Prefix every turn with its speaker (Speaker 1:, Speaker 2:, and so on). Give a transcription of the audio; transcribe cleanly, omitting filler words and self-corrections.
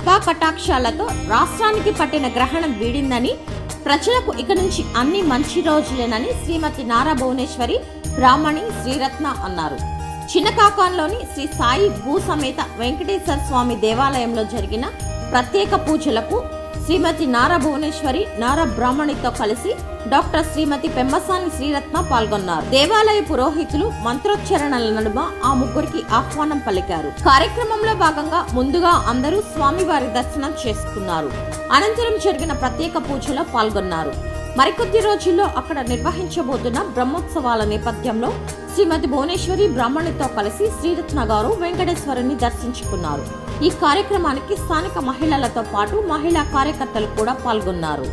Speaker 1: కృపా కటాక్షాలతో రాష్ట్రానికి పట్టిన గ్రహణం వీడిందని, ప్రజలకు ఇక నుంచి అన్ని మంచి రోజులేనని శ్రీమతి నారా భువనేశ్వరి బ్రాహ్మణి శ్రీరత్న అన్నారు. చిన్నకాకాంలోని శ్రీ సాయి భూ సమేత వెంకటేశ్వర స్వామి దేవాలయంలో జరిగిన ప్రత్యేక పూజలకు శ్రీమతి నారా భువనేశ్వరి నారా బ్రాహ్మణితో కలిసి డాక్టర్ శ్రీమతి పెమ్మసాని శ్రీరత్న పాల్గొన్నారు. దేవాలయ పురోహితులు మంత్రోచ్చరణల నడుమ ఆ ముగ్గురికి ఆహ్వానం పలికారు. కార్యక్రమంలో భాగంగా ముందుగా అందరూ స్వామివారి దర్శనం చేసుకున్నారు. అనంతరం జరిగిన ప్రత్యేక పూజలో పాల్గొన్నారు. మరికొద్ది రోజుల్లో అక్కడ నిర్వహించబోతున్న బ్రహ్మోత్సవాల నేపథ్యంలో శ్రీమతి భువనేశ్వరి బ్రాహ్మణితో కలిసి శ్రీరత్న గారు వెంకటేశ్వరుని దర్శించుకున్నారు. ఈ కార్యక్రమానికి స్థానిక మహిళలతో పాటు మహిళా కార్యకర్తలు కూడా పాల్గొన్నారు.